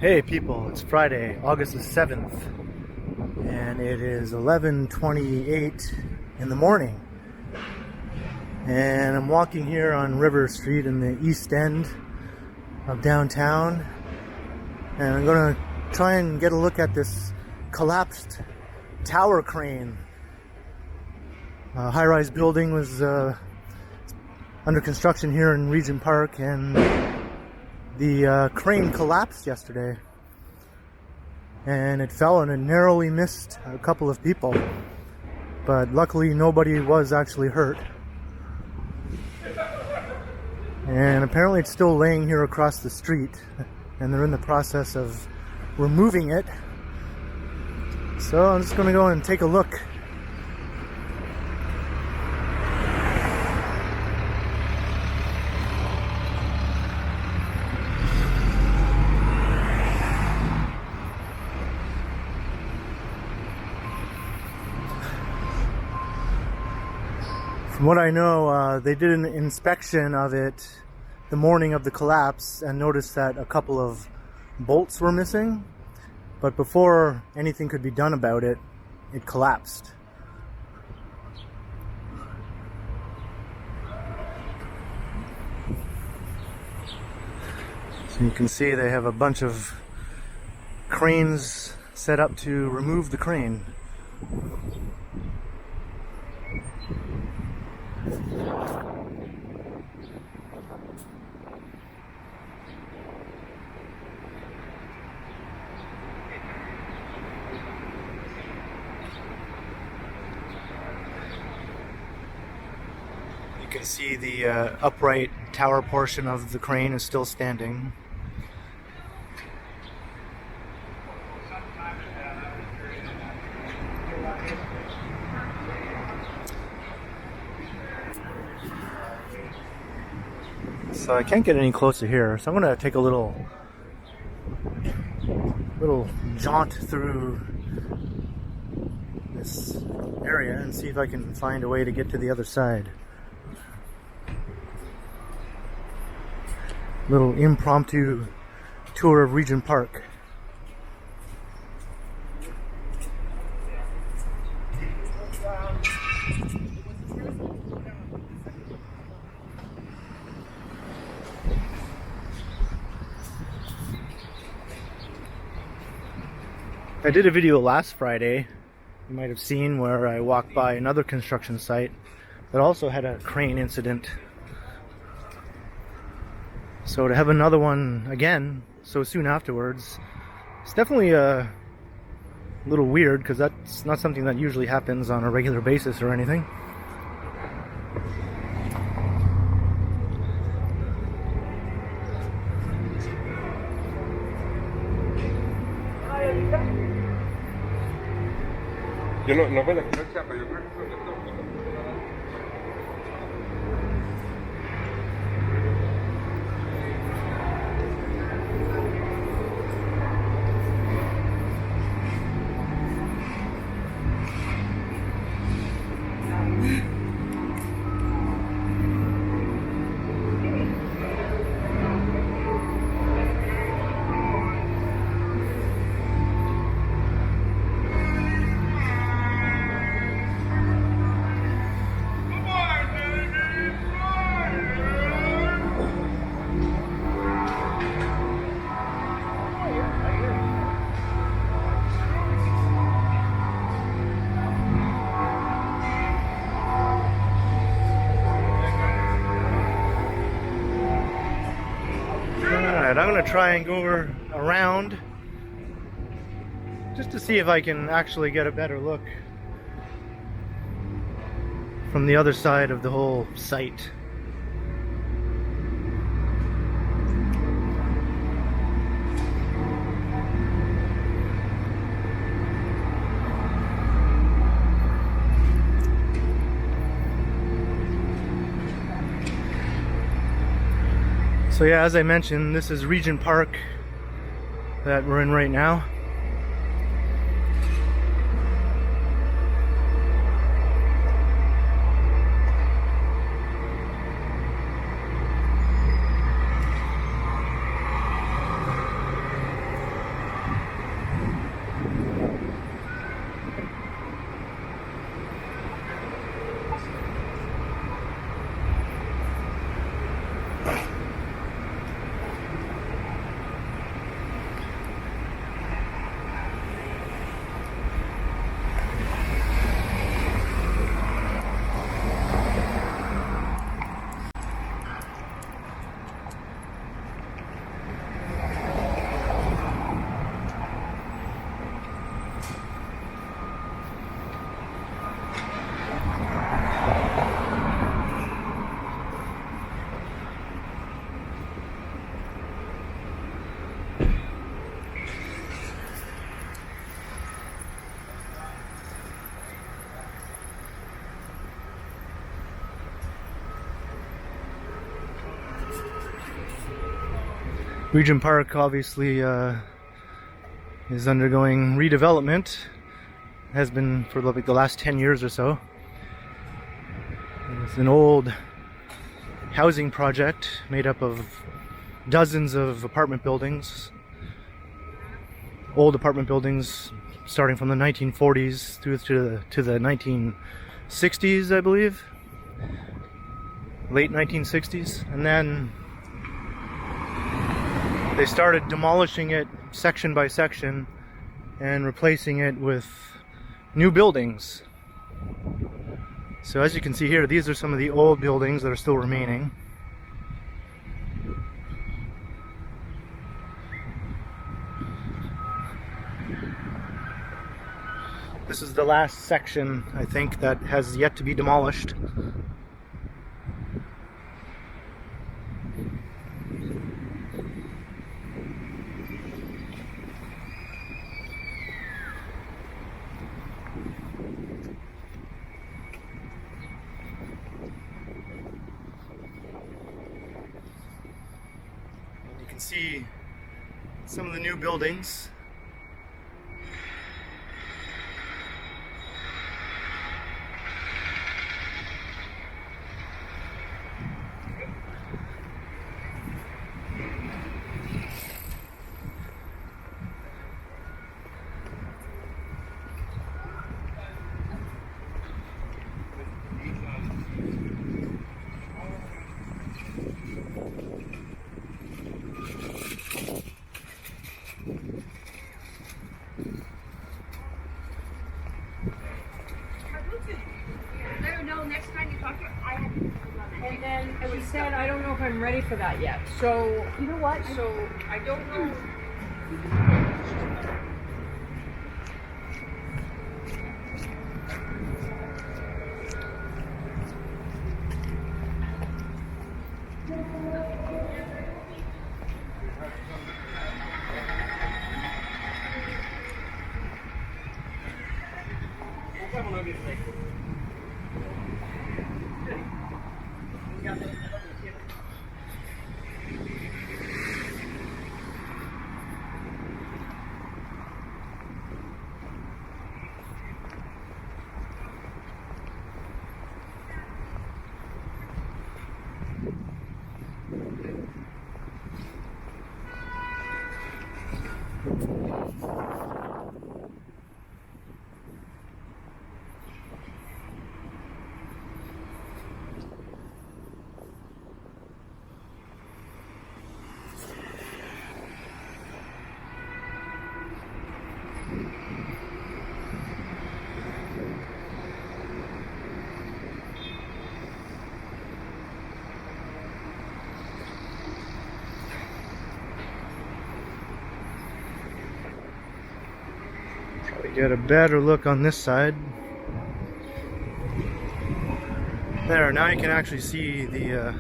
Hey people, it's Friday, August the 7th, and it is 11:28 in the morning. And I'm walking here on River Street in the east end of downtown, and I'm going to try and get a look at this collapsed tower crane. A high-rise building was under construction here in Regent Park, and the crane collapsed yesterday, and it fell and it narrowly missed a couple of people, but luckily nobody was actually hurt. And apparently it's still laying here across the street, and they're in the process of removing it. So I'm just going to go and take a look. From what I know, they did an inspection of it the morning of the collapse and noticed that a couple of bolts were missing. But before anything could be done about it, it collapsed. So you can see they have a bunch of cranes set up to remove the crane. You can see the upright tower portion of the crane is still standing. So I can't get any closer here, so I'm going to take a little jaunt through this area and see if I can find a way to get to the other side. Little impromptu tour of Regent Park. I did a video last Friday, you might have seen, where I walked by another construction site that also had a crane incident. So to have another one again so soon afterwards, it's definitely a little weird, because that's not something that usually happens on a regular basis or anything. Yo no veo la cancha, pero yo creo que fue el I'm going to try and go around just to see if I can actually get a better look from the other side of the whole site. So yeah, as I mentioned, this is Regent Park that we're in right now. Regent Park obviously is undergoing redevelopment. Has been for like the last 10 years or so. It's an old housing project made up of dozens of apartment buildings. Old apartment buildings starting from the 1940s through to the 1960s, I believe. Late 1960s. And then they started demolishing it section by section and replacing it with new buildings. So as you can see here, these are some of the old buildings that are still remaining. This is the last section, I think, that has yet to be demolished. You can see some of the new buildings. And then she said, I don't know if I'm ready for that yet. So, you know what? So, I don't know. Get a better look on this side. There, now you can actually see the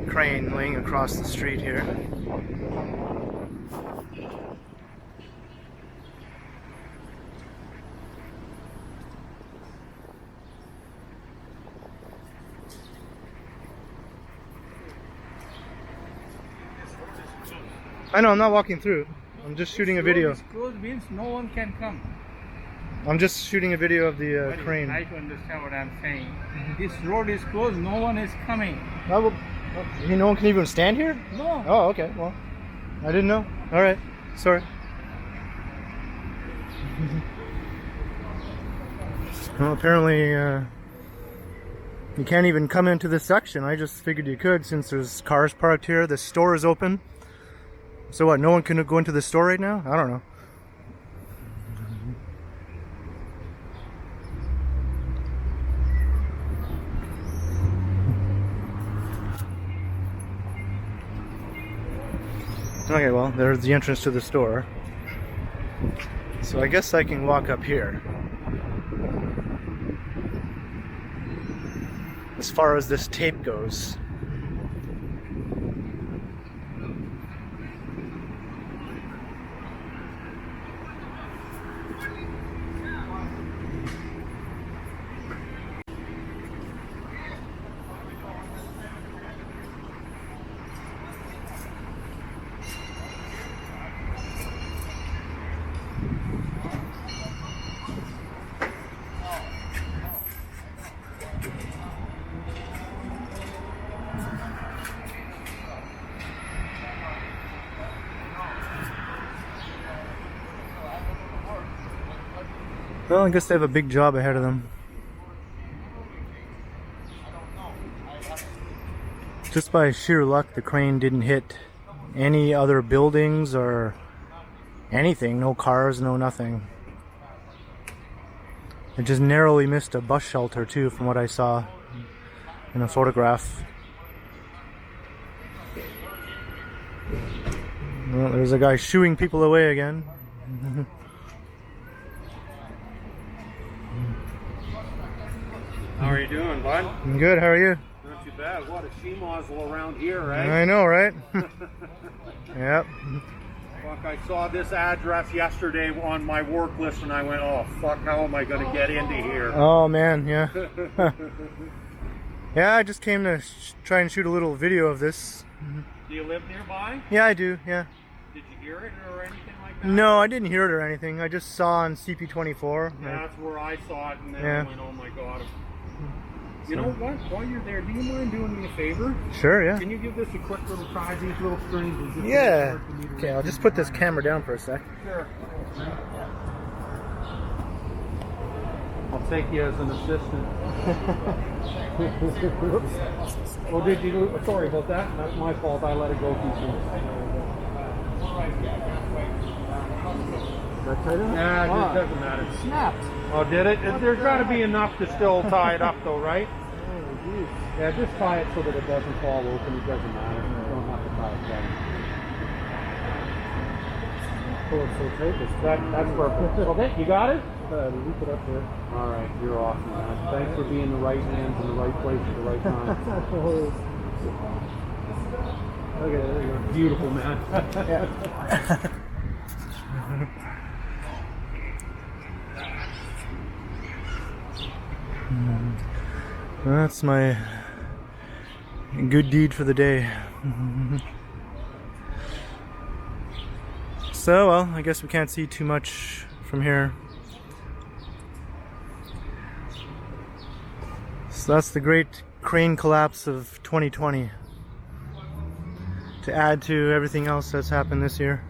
crane laying across the street here. I know, I'm not walking through. I'm just shooting a video. Closed means no one can come. I'm just shooting a video of the But crane. try to understand what I'm saying. This road is closed, no one is coming. Oh, well, you mean no one can even stand here? No. Oh, okay. Well, I didn't know. All right. Sorry. Well, apparently you can't even come into this section. I just figured you could since there's cars parked here. The store is open. So what, no one can go into the store right now? I don't know. Okay, well, there's the entrance to the store. So I guess I can walk up here. As far as this tape goes. Well, I guess they have a big job ahead of them. Just by sheer luck, the crane didn't hit any other buildings or anything. No cars, no nothing. It just narrowly missed a bus shelter too, from what I saw in a photograph. Well, there's a guy shooing people away again. How are you doing, bud? I'm good, how are you? Not too bad. What a she muzzle around here, right? I know, right? Yep. Fuck, I saw this address yesterday on my work list and I went, oh fuck, how am I going to get into here? Oh man, yeah. Yeah, I just came to try and shoot a little video of this. Do you live nearby? Yeah, I do, yeah. Did you hear it or anything like that? No, I didn't hear it or anything. I just saw on CP24. Yeah, that's where I saw it and then Yeah. I went, oh my god. You know what? While you're there, do you mind doing me a favor? Sure, yeah. Can you give this a quick little try? These little strings are just Yeah. hard for me to Okay, I'll read. just put this camera down for a sec. Sure. I'll take you as an assistant. Oh, did you? Sorry about that. That's my fault. I let it go too soon. Yeah, it just doesn't matter. Snapped. Oh, did it? There's got to be enough to still tie it up, though, right? Yeah, just tie it so that it doesn't fall open. It doesn't matter. You don't have to tie it down. Oh, it's so tight. That's perfect. Okay, you got it? Loop it up there. All right, you're awesome, man. Thanks for being the right hands in the right place at the right time. Okay, there you go. Beautiful, man. That's my good deed for the day. So, well, I guess we can't see too much from here. So that's the great crane collapse of 2020. To add to everything else that's happened this year.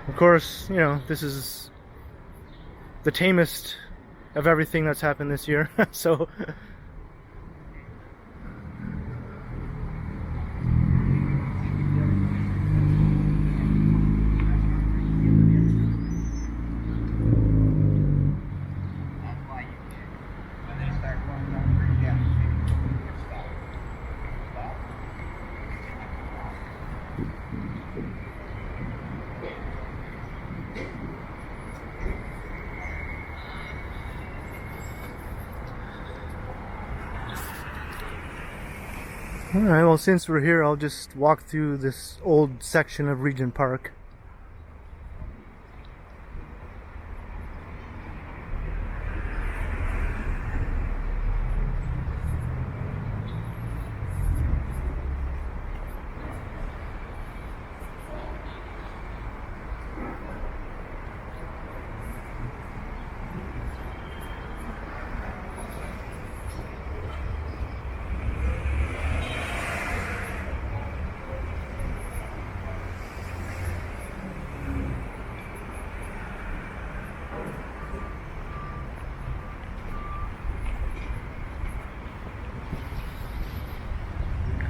Of course, you know, this is the tamest of everything that's happened this year. So alright, well, since we're here, I'll just walk through this old section of Regent Park.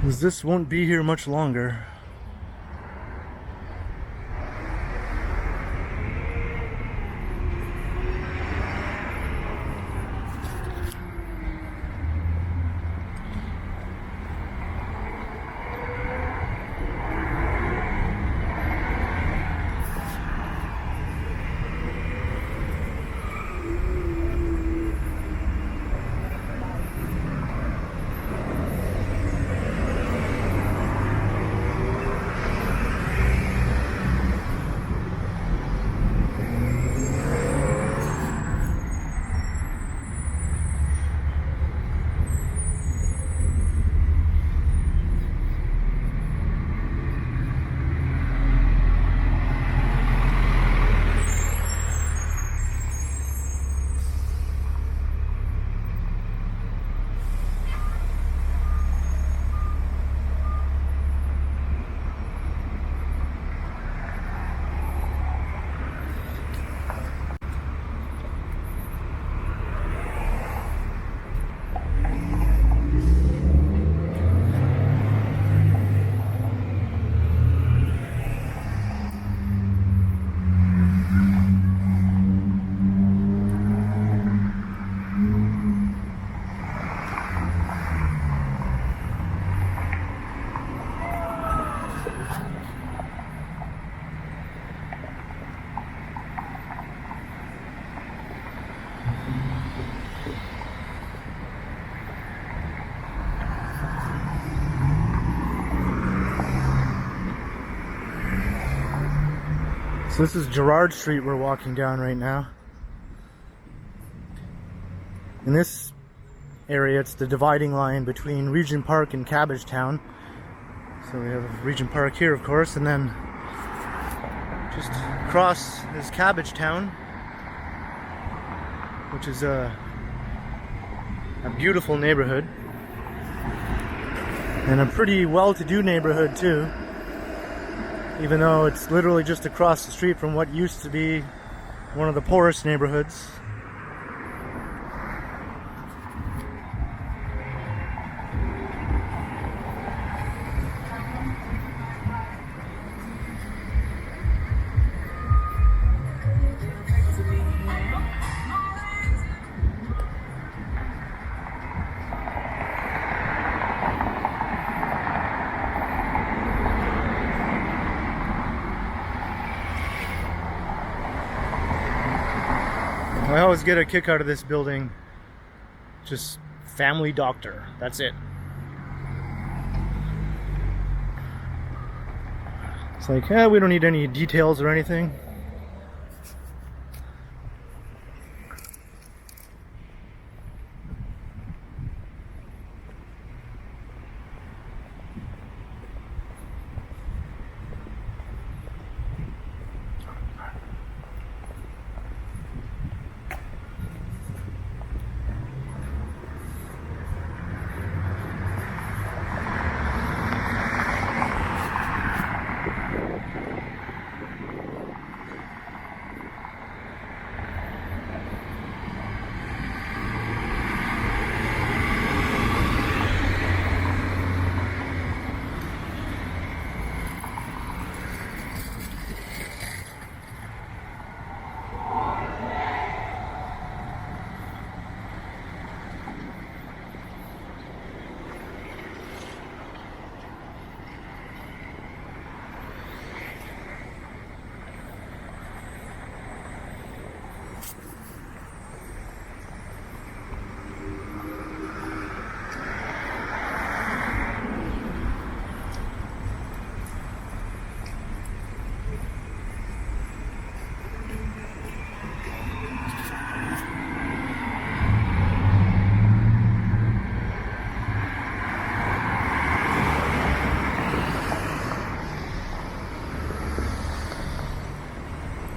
Because this won't be here much longer. So this is Gerrard Street we're walking down right now. In this area, it's the dividing line between Regent Park and Cabbagetown. So we have Regent Park here, of course, and then just across is Cabbagetown, which is a beautiful neighborhood. And a pretty well-to-do neighborhood too, even though it's literally just across the street from what used to be one of the poorest neighborhoods. I always get a kick out of this building. Just family doctor. That's it. It's like, we don't need any details or anything.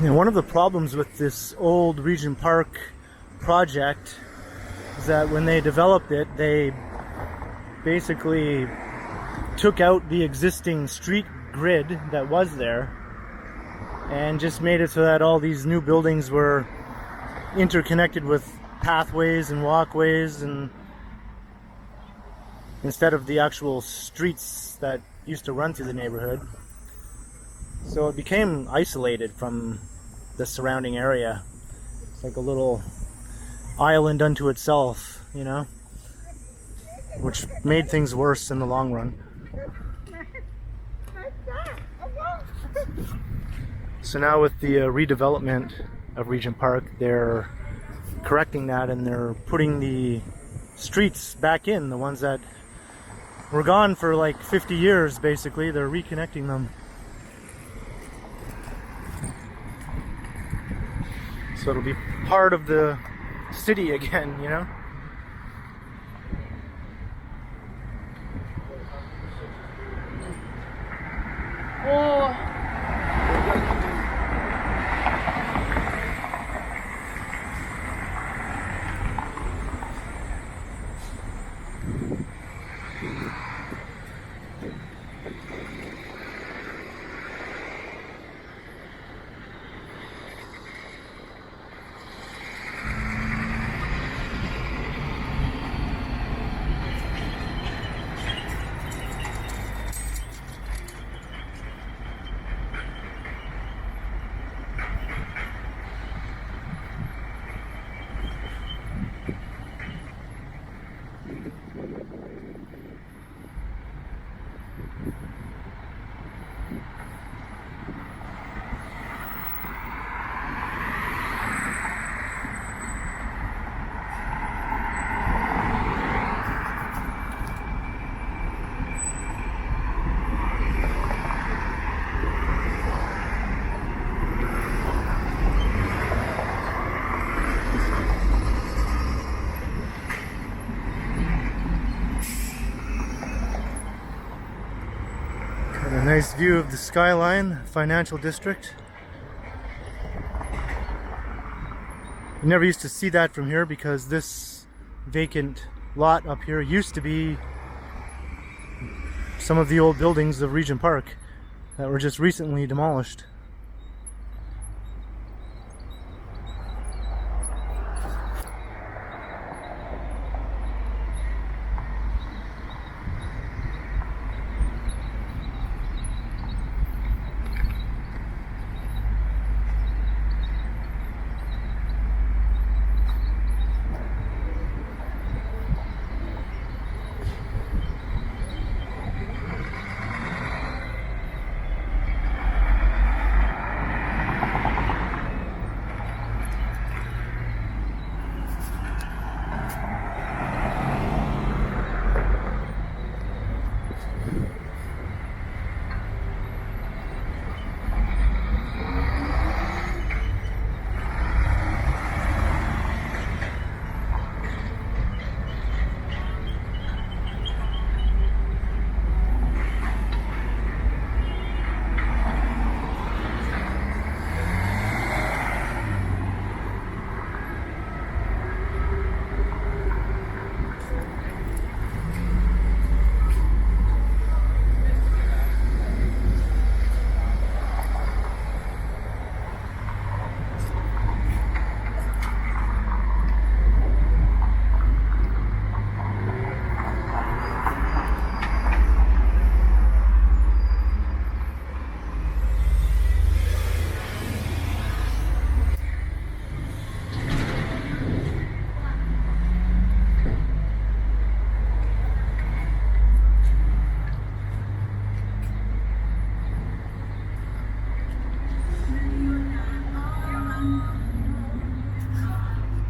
One of the problems with this old Regent Park project is that when they developed it, they basically took out the existing street grid that was there and just made it so that all these new buildings were interconnected with pathways and walkways, and instead of the actual streets that used to run through the neighborhood. So it became isolated from the surrounding area. It's like a little island unto itself, you know, which made things worse in the long run. So now with the redevelopment of Regent Park, they're correcting that and they're putting the streets back in, the ones that were gone for like 50 years basically. They're reconnecting them. So it'll be part of the city again, you know? Oh. A nice view of the skyline, financial district. You never used to see that from here because this vacant lot up here used to be some of the old buildings of Regent Park that were just recently demolished.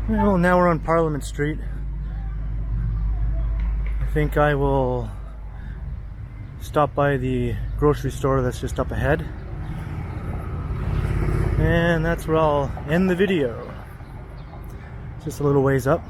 Well, now we're on Parliament Street. I think I will stop by the grocery store that's just up ahead. And that's where I'll end the video. Just a little ways up.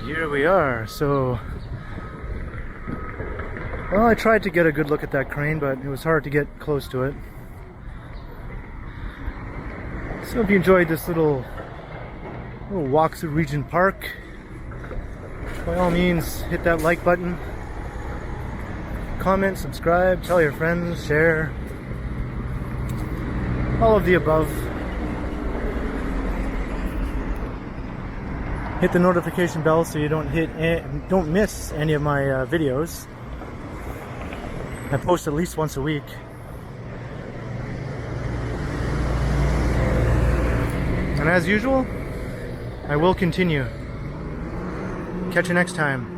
Here we are. So, well, I tried to get a good look at that crane, but it was hard to get close to it. So if you enjoyed this little walk through Regent Park, by all means hit that like button, comment, subscribe, tell your friends, share, all of the above. Hit the notification bell so you don't miss any of my videos. I post at least once a week. And as usual, I will continue. Catch you next time.